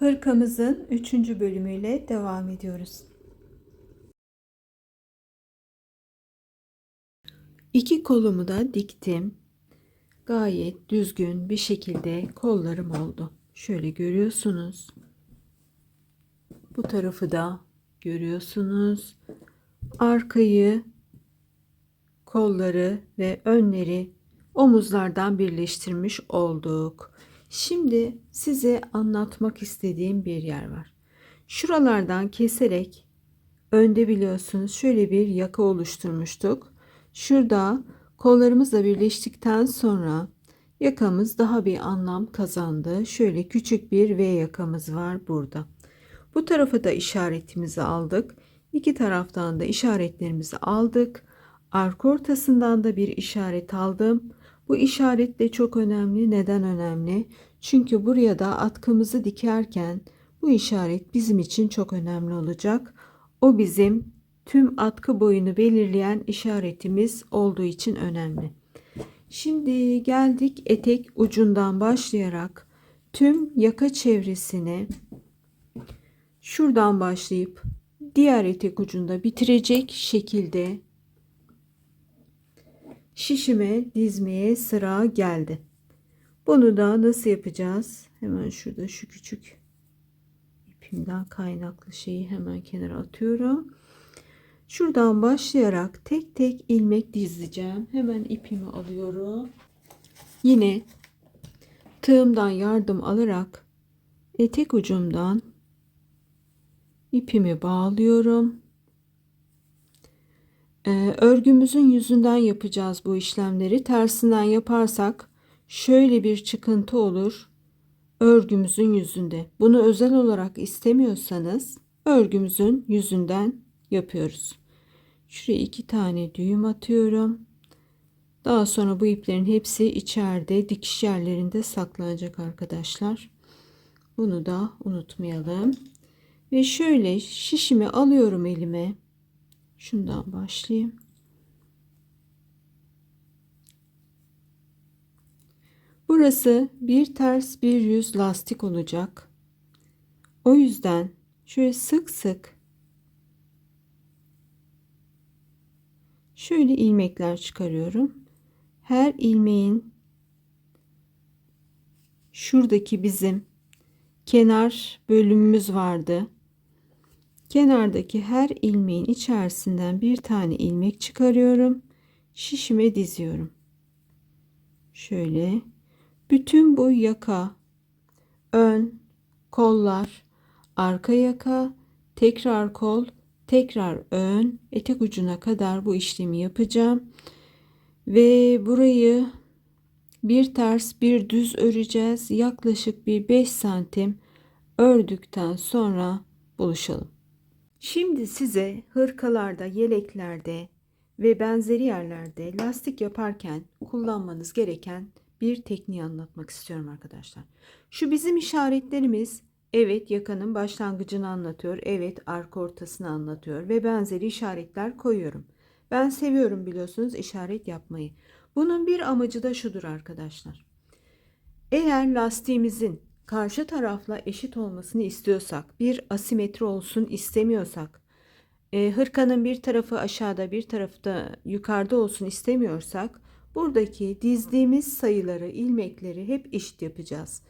Hırkamızın 3. bölümüyle devam ediyoruz. İki kolumu da diktim. Gayet düzgün bir şekilde kollarım oldu. Şöyle görüyorsunuz. Bu tarafı da görüyorsunuz. Arkayı, kolları ve önleri omuzlardan birleştirmiş olduk. Şimdi size anlatmak istediğim bir yer var. Şuralardan keserek önde biliyorsunuz şöyle bir yaka oluşturmuştuk. Şurada kollarımızla birleştikten sonra yakamız daha bir anlam kazandı. Şöyle küçük bir V yakamız var burada. Bu tarafa da işaretimizi aldık. İki taraftan da işaretlerimizi aldık. Arka ortasından da bir işaret aldım. Bu işaret de çok önemli. Neden önemli? Çünkü buraya da atkımızı dikerken bu işaret bizim için çok önemli olacak. O bizim tüm atkı boyunu belirleyen işaretimiz olduğu için önemli. Şimdi geldik etek ucundan başlayarak tüm yaka çevresine şuradan başlayıp diğer etek ucunda bitirecek şekilde şişime dizmeye sıra geldi. Bunu da nasıl yapacağız? Hemen şurada şu küçük ipimden kaynaklı şeyi hemen kenara atıyorum. Şuradan başlayarak tek tek ilmek dizeceğim. Hemen ipimi alıyorum. Yine tığımdan yardım alarak etek ucumdan ipimi bağlıyorum. Örgümüzün yüzünden yapacağız bu işlemleri. Tersinden yaparsak şöyle bir çıkıntı olur. Örgümüzün yüzünde. Bunu özel olarak istemiyorsanız örgümüzün yüzünden yapıyoruz. Şuraya 2 tane düğüm atıyorum. Daha sonra bu iplerin hepsi içeride dikiş yerlerinde saklanacak arkadaşlar. Bunu da unutmayalım. Ve şöyle şişimi alıyorum elime. Şundan başlayayım. Burası bir ters bir yüz lastik olacak. O yüzden şöyle sık sık şöyle ilmekler çıkarıyorum. Her ilmeğin şuradaki bizim kenar bölümümüz vardı. Kenardaki her ilmeğin içerisinden bir tane ilmek çıkarıyorum. Şişime diziyorum. Şöyle bütün bu yaka, ön, kollar, arka yaka, tekrar kol, tekrar ön, etek ucuna kadar bu işlemi yapacağım. Ve burayı bir ters bir düz öreceğiz. Yaklaşık bir 5 santim ördükten sonra buluşalım. Şimdi size hırkalarda, yeleklerde ve benzeri yerlerde lastik yaparken kullanmanız gereken bir tekniği anlatmak istiyorum arkadaşlar. Şu bizim işaretlerimiz, evet yakanın başlangıcını anlatıyor, evet arka ortasını anlatıyor ve benzeri işaretler koyuyorum. Ben seviyorum biliyorsunuz işaret yapmayı. Bunun bir amacı da şudur arkadaşlar. Eğer lastiğimizin karşı tarafla eşit olmasını istiyorsak, bir asimetri olsun istemiyorsak, hırkanın bir tarafı aşağıda bir tarafı da yukarıda olsun istemiyorsak, buradaki dizdiğimiz sayıları, ilmekleri hep eşit yapacağız.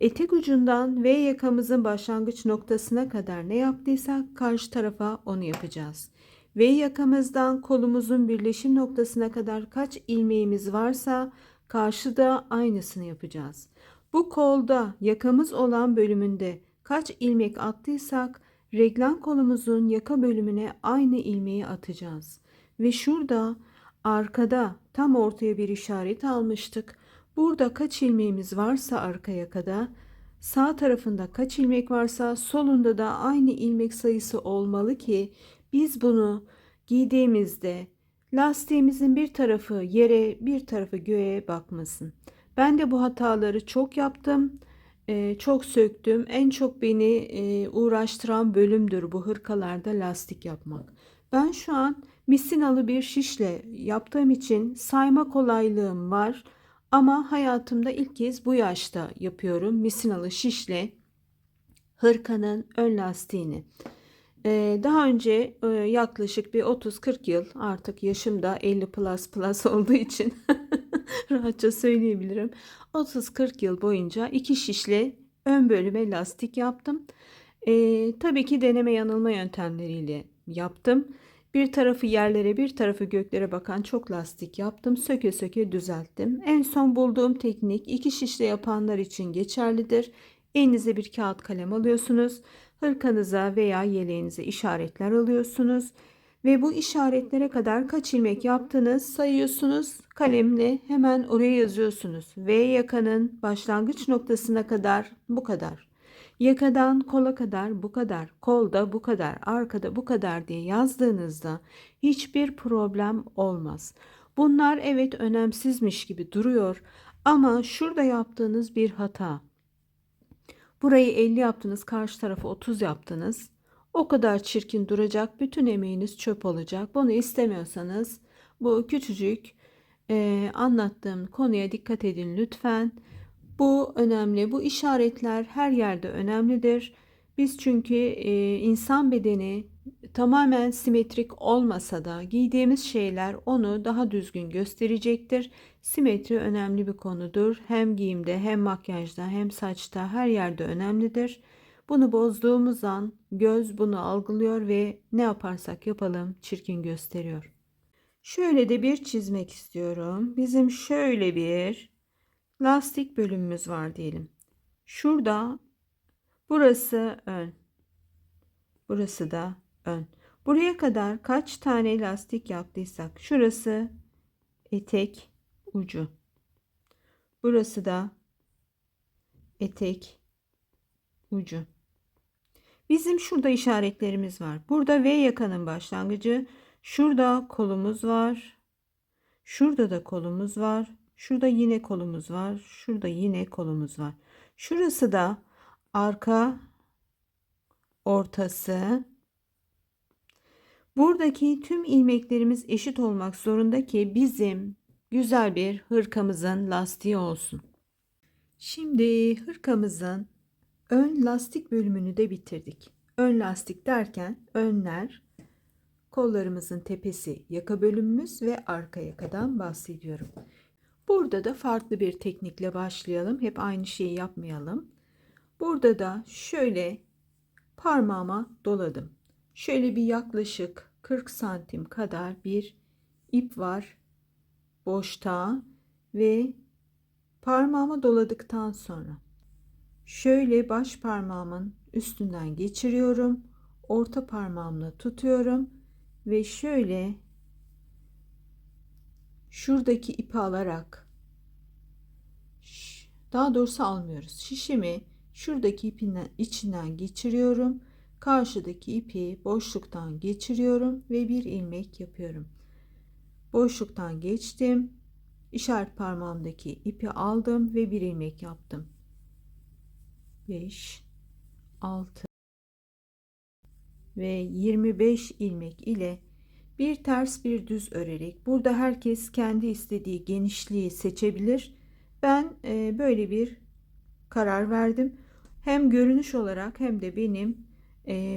Etek ucundan ve yakamızın başlangıç noktasına kadar ne yaptıysak karşı tarafa onu yapacağız. Ve yakamızdan kolumuzun birleşim noktasına kadar kaç ilmeğimiz varsa karşıda aynısını yapacağız. Bu kolda yakamız olan bölümünde kaç ilmek attıysak reglen kolumuzun yaka bölümüne aynı ilmeği atacağız. Ve şurada arkada tam ortaya bir işaret almıştık. Burada kaç ilmeğimiz varsa arka yakada, sağ tarafında kaç ilmek varsa solunda da aynı ilmek sayısı olmalı ki biz bunu giydiğimizde lastiğimizin bir tarafı yere bir tarafı göğe bakmasın. Ben de bu hataları çok yaptım. Çok söktüm. En çok beni uğraştıran bölümdür bu hırkalarda lastik yapmak. Ben şu an misinalı bir şişle yaptığım için sayma kolaylığım var. Ama hayatımda ilk kez bu yaşta yapıyorum misinalı şişle hırkanın ön lastiğini. Daha önce yaklaşık bir 30-40 yıl, artık yaşım da 50 plus olduğu için rahatça söyleyebilirim. 30-40 yıl boyunca iki şişle ön bölüme lastik yaptım. Tabii ki deneme yanılma yöntemleriyle yaptım. Bir tarafı yerlere, bir tarafı göklere bakan çok lastik yaptım. Söke söke düzelttim. En son bulduğum teknik iki şişle yapanlar için geçerlidir. Elinize bir kağıt kalem alıyorsunuz. Hırkanıza veya yeleğinize işaretler alıyorsunuz. Ve bu işaretlere kadar kaç ilmek yaptınız sayıyorsunuz. Kalemle hemen oraya yazıyorsunuz. V yakanın başlangıç noktasına kadar bu kadar. Yakadan kola kadar bu kadar, kolda bu kadar, arkada bu kadar diye yazdığınızda hiçbir problem olmaz. Bunlar evet önemsizmiş gibi duruyor ama şurada yaptığınız bir hata. Burayı 50 yaptınız, karşı tarafı 30 yaptınız. O kadar çirkin duracak, bütün emeğiniz çöp olacak. Bunu istemiyorsanız bu küçücük anlattığım konuya dikkat edin lütfen. Bu önemli. Bu işaretler her yerde önemlidir. Biz çünkü insan bedeni tamamen simetrik olmasa da giydiğimiz şeyler onu daha düzgün gösterecektir. Simetri önemli bir konudur. Hem giyimde, hem makyajda, hem saçta her yerde önemlidir. Bunu bozduğumuz an göz bunu algılıyor ve ne yaparsak yapalım çirkin gösteriyor. Şöyle de bir çizmek istiyorum. Bizim şöyle bir lastik bölümümüz var diyelim. Şurada burası ön. Burası da ön. Buraya kadar kaç tane lastik yaptıysak şurası etek ucu. Burası da etek ucu. Bizim şurada işaretlerimiz var. Burada V yakanın başlangıcı. Şurada kolumuz var. Şurada da kolumuz var. Şurada yine kolumuz var. Şurada yine kolumuz var. Şurası da arka ortası. Buradaki tüm ilmeklerimiz eşit olmak zorunda ki bizim güzel bir hırkamızın lastiği olsun. Şimdi hırkamızın ön lastik bölümünü de bitirdik. Ön lastik derken önler, kollarımızın tepesi, yaka bölümümüz ve arka yakadan bahsediyorum. Burada da farklı bir teknikle başlayalım. Hep aynı şeyi yapmayalım. Burada da şöyle parmağıma doladım. Şöyle bir yaklaşık 40 santim kadar bir ip var boşta ve parmağıma doladıktan sonra şöyle baş parmağımın üstünden geçiriyorum. Orta parmağımla tutuyorum ve şöyle şuradaki ipi alarak, daha doğrusu almıyoruz. Şişimi şuradaki ipin içinden geçiriyorum. Karşıdaki ipi boşluktan geçiriyorum ve bir ilmek yapıyorum. Boşluktan geçtim. İşaret parmağımdaki ipi aldım ve bir ilmek yaptım. 5, 6 ve 25 ilmek ile bir ters bir düz örerek, burada herkes kendi istediği genişliği seçebilir. Ben böyle bir karar verdim. Hem görünüş olarak hem de benim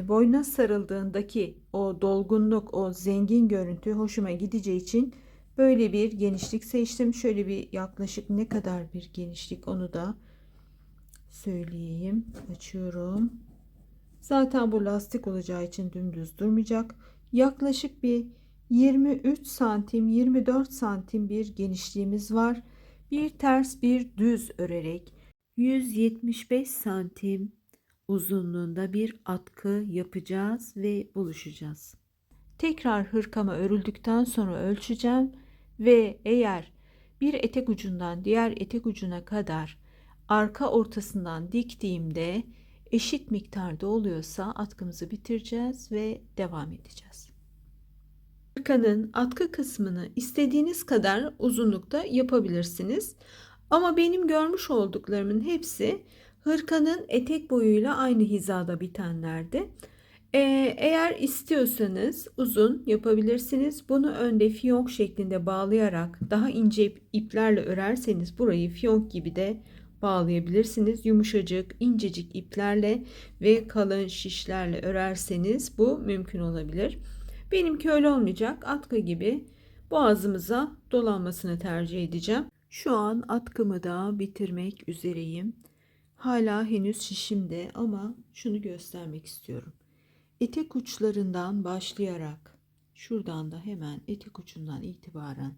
boyuna sarıldığındaki o dolgunluk, o zengin görüntü hoşuma gideceği için böyle bir genişlik seçtim. Şöyle bir yaklaşık ne kadar bir genişlik onu da söyleyeyim. Açıyorum. Zaten bu lastik olacağı için dümdüz durmayacak. Yaklaşık bir 23 santim 24 santim bir genişliğimiz var. Bir ters bir düz örerek 175 santim uzunluğunda bir atkı yapacağız ve buluşacağız. Tekrar hırkama örüldükten sonra ölçeceğim ve eğer bir etek ucundan diğer etek ucuna kadar arka ortasından diktiğimde eşit miktarda oluyorsa atkımızı bitireceğiz ve devam edeceğiz. Hırkanın atkı kısmını istediğiniz kadar uzunlukta yapabilirsiniz. Ama benim görmüş olduklarımın hepsi hırkanın etek boyuyla aynı hizada bitenlerdi. Eğer istiyorsanız uzun yapabilirsiniz. Bunu önde fiyonk şeklinde bağlayarak daha ince iplerle örerseniz burayı fiyonk gibi de bağlayabilirsiniz. Yumuşacık, incecik iplerle ve kalın şişlerle örerseniz bu mümkün olabilir. Benimki öyle olmayacak. Atkı gibi boğazımıza dolanmasını tercih edeceğim. Şu an atkımı da bitirmek üzereyim. Hala henüz şişimde ama şunu göstermek istiyorum. Etek uçlarından başlayarak şuradan da hemen etek ucundan itibaren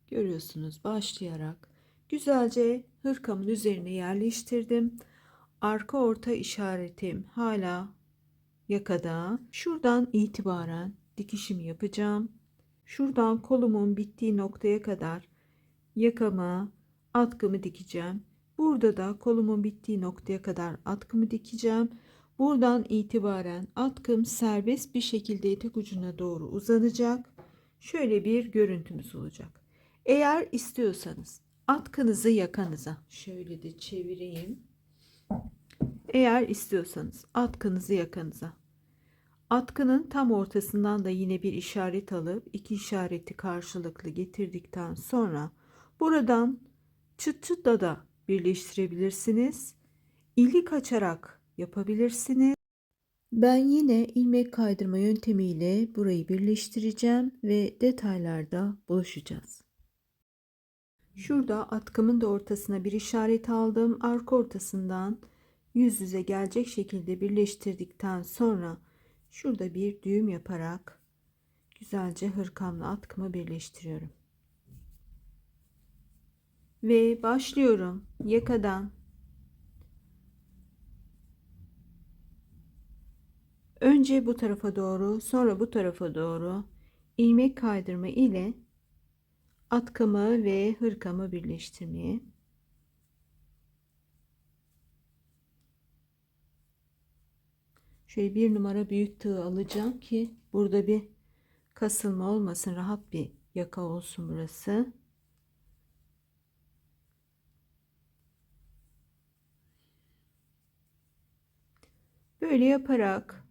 görüyorsunuz, başlayarak güzelce hırkamın üzerine yerleştirdim. Arka orta işaretim hala yakada. Şuradan itibaren dikişimi yapacağım. Şuradan kolumun bittiği noktaya kadar yakama atkımı dikeceğim. Burada da kolumun bittiği noktaya kadar atkımı dikeceğim. Buradan itibaren atkım serbest bir şekilde etek ucuna doğru uzanacak. Şöyle bir görüntümüz olacak. Eğer istiyorsanız atkınızı yakanıza şöyle de çevireyim. Eğer istiyorsanız atkınızı yakanıza, atkının tam ortasından da yine bir işaret alıp iki işareti karşılıklı getirdikten sonra buradan çıt çıtla da birleştirebilirsiniz. İlik açarak yapabilirsiniz. Ben yine ilmek kaydırma yöntemiyle burayı birleştireceğim ve detaylarda buluşacağız. Şurada atkımın da ortasına bir işaret aldım. Arka ortasından yüz yüze gelecek şekilde birleştirdikten sonra şurada bir düğüm yaparak güzelce hırkamla atkımı birleştiriyorum. Ve başlıyorum yakadan. Önce bu tarafa doğru, sonra bu tarafa doğru ilmek kaydırma ile atkımı ve hırkamı birleştirmeye. Şöyle bir numara büyük tığ alacağım ki burada bir kasılma olmasın, rahat bir yaka olsun burası. Böyle yaparak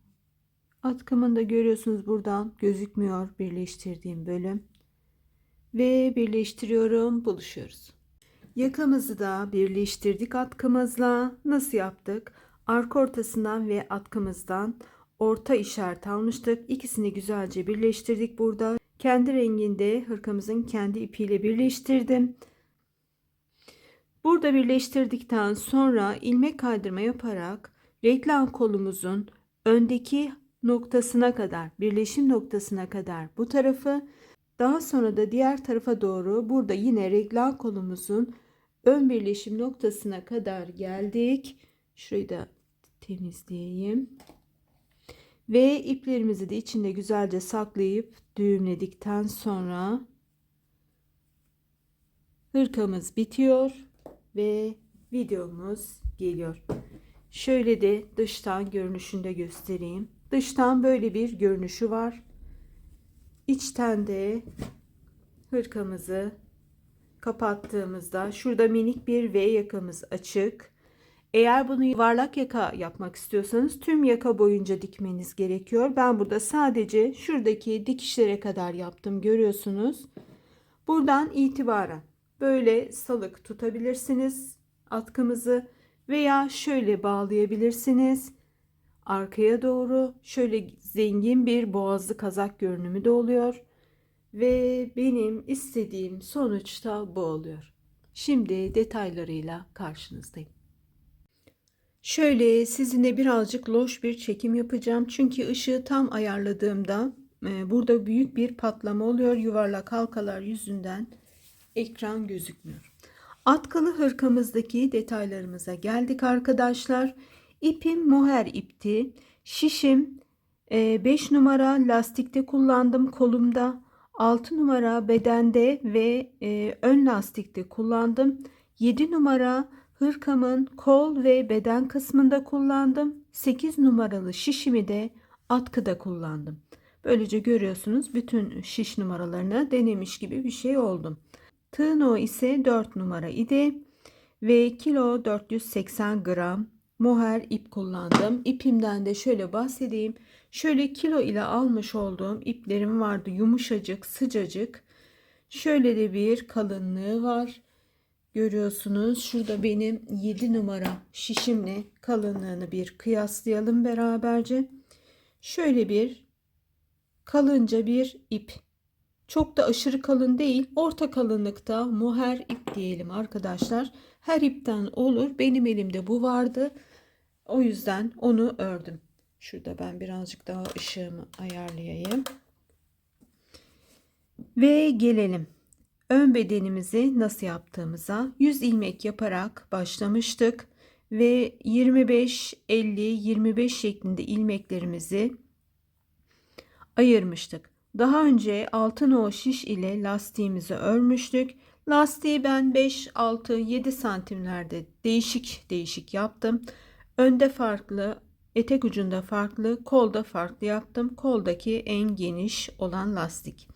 atkımın da görüyorsunuz buradan gözükmüyor birleştirdiğim bölüm ve birleştiriyorum, buluşuyoruz. Yakamızı da birleştirdik atkımızla. Nasıl yaptık? Arka ortasından ve atkımızdan orta işaret almıştık. İkisini güzelce birleştirdik burada. Kendi renginde hırkamızın kendi ipiyle birleştirdim. Burada birleştirdikten sonra ilmek kaydırma yaparak reklam kolumuzun öndeki noktasına kadar, birleşim noktasına kadar bu tarafı, daha sonra da diğer tarafa doğru burada yine reklam kolumuzun ön birleşim noktasına kadar geldik. Şurayı da temizleyeyim. Ve iplerimizi de içinde güzelce saklayıp düğümledikten sonra hırkamız bitiyor ve videomuz geliyor. Şöyle de dıştan görünüşünde göstereyim. Dıştan böyle bir görünüşü var. İçten de hırkamızı kapattığımızda şurada minik bir V yakamız açık. Eğer bunu yuvarlak yaka yapmak istiyorsanız tüm yaka boyunca dikmeniz gerekiyor. Ben burada sadece şuradaki dikişlere kadar yaptım, görüyorsunuz. Buradan itibaren böyle salık tutabilirsiniz atkımızı veya şöyle bağlayabilirsiniz. Arkaya doğru şöyle zengin bir boğazlı kazak görünümü de oluyor. Ve benim istediğim sonuçta bu oluyor. Şimdi detaylarıyla karşınızdayım. Şöyle sizinle birazcık loş bir çekim yapacağım. Çünkü ışığı tam ayarladığımda burada büyük bir patlama oluyor. Yuvarlak halkalar yüzünden ekran gözükmüyor. Atkılı hırkamızdaki detaylarımıza geldik arkadaşlar. İpim mohair ipti. Şişim 5 numara lastikte kullandım kolumda. 6 numara bedende ve ön lastikte kullandım. 7 numara hırkamın kol ve beden kısmında kullandım. 8 numaralı şişimi de atkıda kullandım. Böylece görüyorsunuz bütün şiş numaralarını denemiş gibi bir şey oldum. Tığ no ise 4 numara idi ve kilo 480 gram mohair ip kullandım. İpimden de şöyle bahsedeyim. Şöyle kilo ile almış olduğum iplerim vardı, yumuşacık, sıcacık. Şöyle de bir kalınlığı var. Görüyorsunuz. Şurada benim 7 numara şişimle kalınlığını bir kıyaslayalım beraberce. Şöyle bir kalınca bir ip. Çok da aşırı kalın değil. Orta kalınlıkta moher ip diyelim arkadaşlar. Her ipten olur. Benim elimde bu vardı. O yüzden onu ördüm. Şurada ben birazcık daha ışığımı ayarlayayım. Ve gelelim ön bedenimizi nasıl yaptığımıza. 100 ilmek yaparak başlamıştık ve 25 50 25 şeklinde ilmeklerimizi ayırmıştık. Daha önce altın o şiş ile lastiğimizi örmüştük. Lastiği ben 5 6 7 santimlerde değişik değişik yaptım. Önde farklı, etek ucunda farklı, kolda farklı yaptım. Koldaki en geniş olan lastik.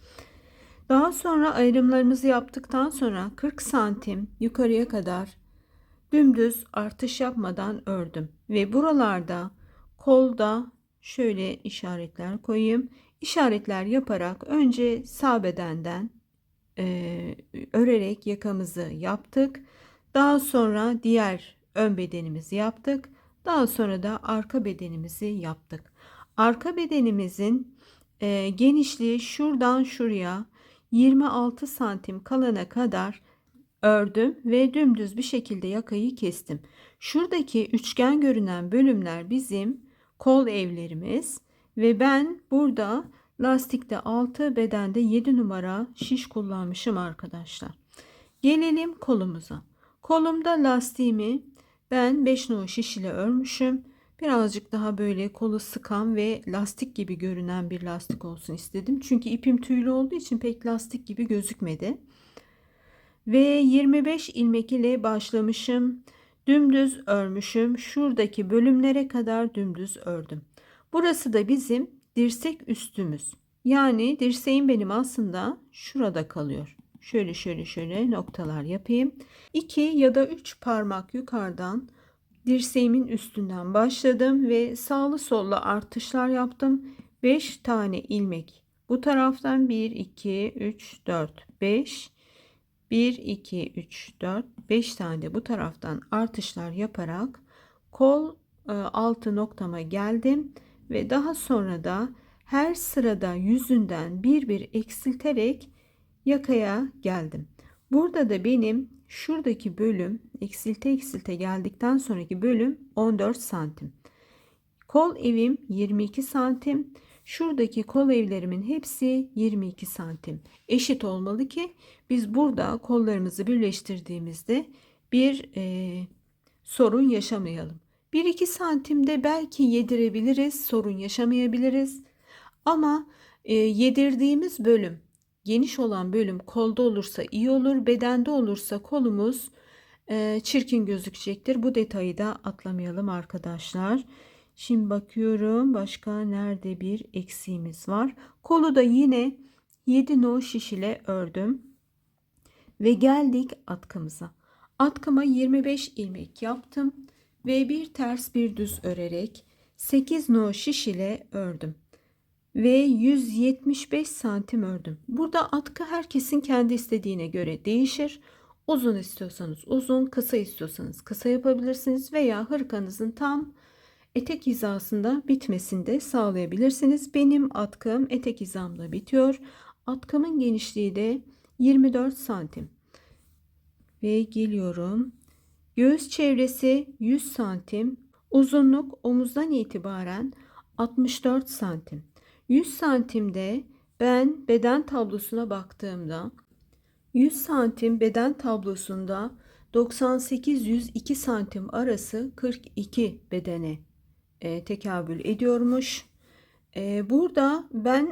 Daha sonra ayrımlarımızı yaptıktan sonra 40 santim yukarıya kadar dümdüz artış yapmadan ördüm. Ve buralarda kolda şöyle işaretler koyayım. İşaretler yaparak önce sağ bedenden örerek yakamızı yaptık. Daha sonra diğer ön bedenimizi yaptık. Daha sonra da arka bedenimizi yaptık. Arka bedenimizin genişliği şuradan şuraya 26 santim kalana kadar ördüm ve dümdüz bir şekilde yakayı kestim. Şuradaki üçgen görünen bölümler bizim kol evlerimiz ve ben burada lastikte 6 bedende 7 numara şiş kullanmışım arkadaşlar. Gelelim kolumuza. Kolumda lastiğimi ben 5 numara şiş ile örmüşüm. Birazcık daha böyle kolu sıkan ve lastik gibi görünen bir lastik olsun istedim. Çünkü ipim tüylü olduğu için pek lastik gibi gözükmedi. Ve 25 ilmek ile başlamışım. Dümdüz örmüşüm. Şuradaki bölümlere kadar dümdüz ördüm. Burası da bizim dirsek üstümüz. Yani dirseğim benim aslında şurada kalıyor. Şöyle noktalar yapayım. 2 ya da 3 parmak yukarıdan dirseğimin üstünden başladım ve sağlı sollu artışlar yaptım. 5 tane ilmek bu taraftan 1 2 3 4 5 1 2 3 4 5 tane de bu taraftan artışlar yaparak kol altı noktama geldim ve daha sonra da her sırada yüzünden bir eksilterek yakaya geldim. Burada da benim şuradaki bölüm eksilte geldikten sonraki bölüm 14 santim. Kol evim 22 santim. Şuradaki kol evlerimin hepsi 22 santim. Eşit olmalı ki biz burada kollarımızı birleştirdiğimizde bir sorun yaşamayalım. 1-2 santimde belki yedirebiliriz, sorun yaşamayabiliriz. Ama yedirdiğimiz bölüm, geniş olan bölüm kolda olursa iyi olur, bedende olursa kolumuz çirkin gözükecektir. Bu detayı da atlamayalım arkadaşlar. Şimdi bakıyorum başka nerede bir eksiğimiz var. Kolu da yine 7 no şiş ile ördüm. Ve geldik atkımıza. Atkıma 25 ilmek yaptım. Ve bir ters bir düz örerek 8 no şiş ile ördüm. Ve 175 santim ördüm. Burada atkı herkesin kendi istediğine göre değişir. Uzun istiyorsanız uzun, kısa istiyorsanız kısa yapabilirsiniz veya hırkanızın tam etek hizasında bitmesini de sağlayabilirsiniz. Benim atkım etek hizamda bitiyor. Atkımın genişliği de 24 santim. Ve geliyorum. Göğüs çevresi 100 santim. Uzunluk omuzdan itibaren 64 santim. 100 santimde ben beden tablosuna baktığımda 100 santim beden tablosunda 98-102 santim arası 42 bedene tekabül ediyormuş. Burada ben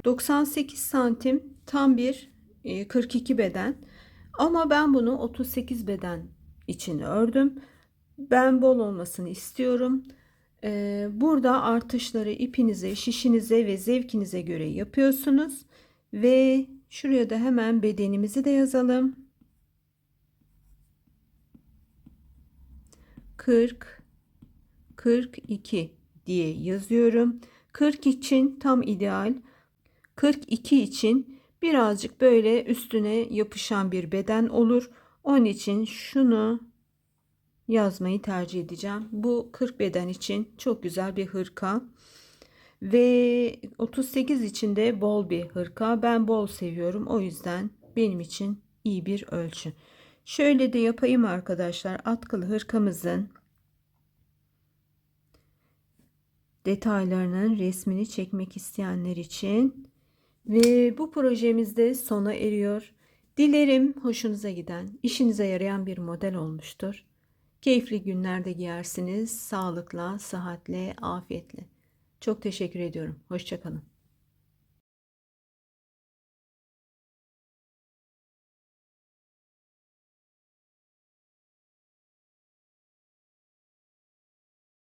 98 santim tam bir 42 beden ama ben bunu 38 beden için ördüm. Ben bol olmasını istiyorum. Burada artışları ipinize, şişinize ve zevkinize göre yapıyorsunuz. Ve şuraya da hemen bedenimizi de yazalım. 40 42 diye yazıyorum. 40 için tam ideal. 42 için birazcık böyle üstüne yapışan bir beden olur. Onun için şunu yazmayı tercih edeceğim. Bu 40 beden için çok güzel bir hırka. Ve 38 için de bol bir hırka. Ben bol seviyorum. O yüzden benim için iyi bir ölçü. Şöyle de yapayım arkadaşlar. Atkılı hırkamızın detaylarının resmini çekmek isteyenler için. Ve bu projemiz de sona eriyor. Dilerim hoşunuza giden, işinize yarayan bir model olmuştur. Keyifli günlerde giyersiniz. Sağlıkla, sıhhatle, afiyetle. Çok teşekkür ediyorum. Hoşça kalın.